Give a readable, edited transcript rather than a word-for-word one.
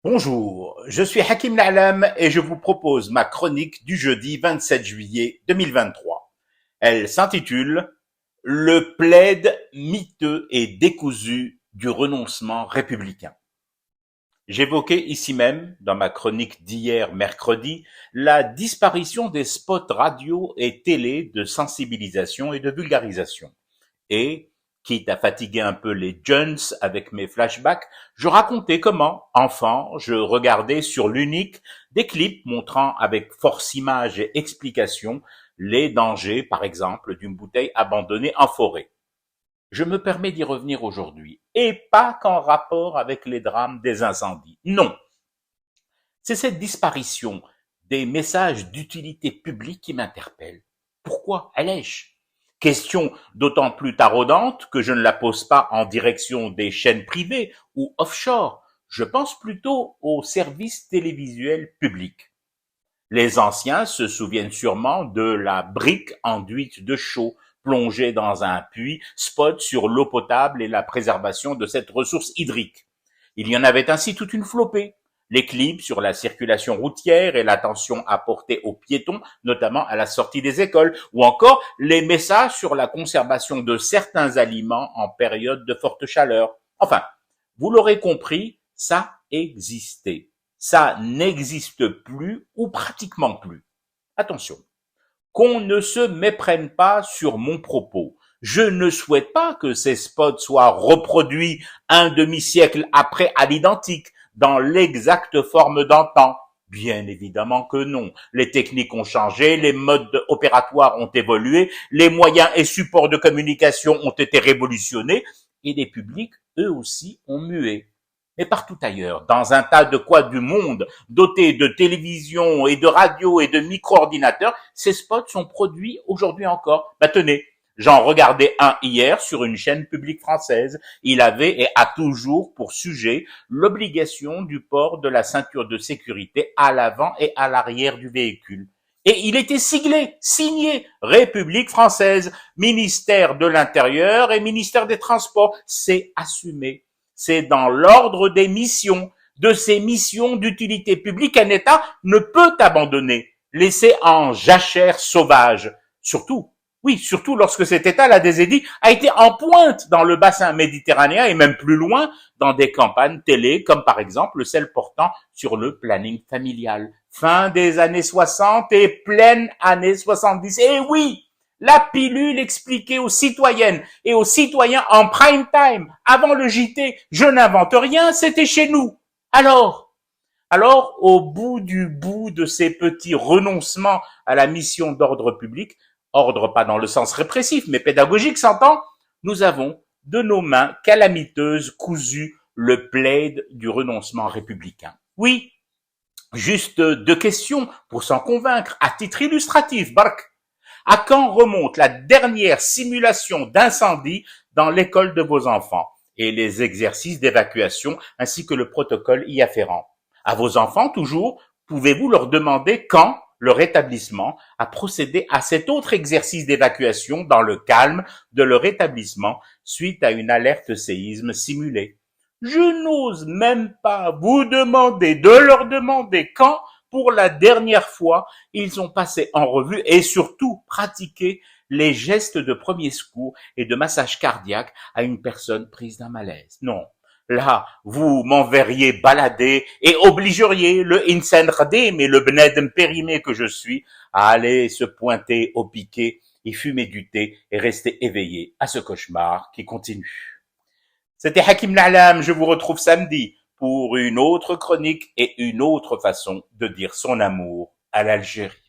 Bonjour, je suis Hakim Na'lam et je vous propose ma chronique du jeudi 27 juillet 2023. Elle s'intitule Le plaid miteux et décousu du renoncement républicain. J'évoquais ici même, dans ma chronique d'hier mercredi, la disparition des spots radio et télé de sensibilisation et de vulgarisation. Et, quitte à fatiguer un peu les jeunes avec mes flashbacks, je racontais comment, enfant, je regardais sur l'unique des clips montrant avec force image et explication les dangers, par exemple, d'une bouteille abandonnée en forêt. Je me permets d'y revenir aujourd'hui, et pas qu'en rapport avec les drames des incendies. Non, c'est cette disparition des messages d'utilité publique qui m'interpelle. Pourquoi allais-je? Question d'autant plus taraudante que je ne la pose pas en direction des chaînes privées ou offshore. Je pense plutôt aux services télévisuels publics. Les anciens se souviennent sûrement de la brique enduite de chaux plongée dans un puits, spot sur l'eau potable et la préservation de cette ressource hydrique. Il y en avait ainsi toute une flopée. Les clips sur la circulation routière et l'attention apportée aux piétons, notamment à la sortie des écoles, ou encore les messages sur la conservation de certains aliments en période de forte chaleur. Enfin, vous l'aurez compris, ça existait. Ça n'existe plus ou pratiquement plus. Attention, qu'on ne se méprenne pas sur mon propos. Je ne souhaite pas que ces spots soient reproduits un demi-siècle après à l'identique, dans l'exacte forme d'antan. Bien évidemment que non. Les techniques ont changé, les modes opératoires ont évolué, les moyens et supports de communication ont été révolutionnés, et les publics, eux aussi, ont mué. Mais partout ailleurs, dans un tas de coins du monde, dotés de télévision et de radio et de micro-ordinateurs, ces spots sont produits aujourd'hui encore. Tenez, j'en regardais un hier sur une chaîne publique française. Il avait et a toujours pour sujet l'obligation du port de la ceinture de sécurité à l'avant et à l'arrière du véhicule. Et il était signé République française, ministère de l'Intérieur et ministère des Transports. C'est assumé. C'est dans l'ordre des missions, de ces missions d'utilité publique qu'un État ne peut abandonner, laisser en jachère sauvage. Surtout lorsque cet État, l'a déjà dit, a été en pointe dans le bassin méditerranéen et même plus loin dans des campagnes télé, comme par exemple celle portant sur le planning familial. Fin des années 60 et pleine année 70. Et oui, la pilule expliquée aux citoyennes et aux citoyens en prime time, avant le JT, je n'invente rien, c'était chez nous. Alors, au bout du bout de ces petits renoncements à la mission d'ordre public, ordre pas dans le sens répressif, mais pédagogique s'entend, nous avons de nos mains calamiteuses cousu le plaid du renoncement républicain. Oui, juste deux questions pour s'en convaincre, à titre illustratif, Bark. À quand remonte la dernière simulation d'incendie dans l'école de vos enfants et les exercices d'évacuation ainsi que le protocole y afférent? À vos enfants, toujours, pouvez-vous leur demander quand leur établissement a procédé à cet autre exercice d'évacuation dans le calme de leur établissement suite à une alerte séisme simulée? Je n'ose même pas vous demander de leur demander quand, pour la dernière fois, ils ont passé en revue et surtout pratiqué les gestes de premier secours et de massage cardiaque à une personne prise d'un malaise. Non. Là, vous m'enverriez balader et obligeriez le insan khadim et le bnedem périmé que je suis à aller se pointer au piquet, y fumer du thé et rester éveillé à ce cauchemar qui continue. C'était Hakim Na'lam, je vous retrouve samedi pour une autre chronique et une autre façon de dire son amour à l'Algérie.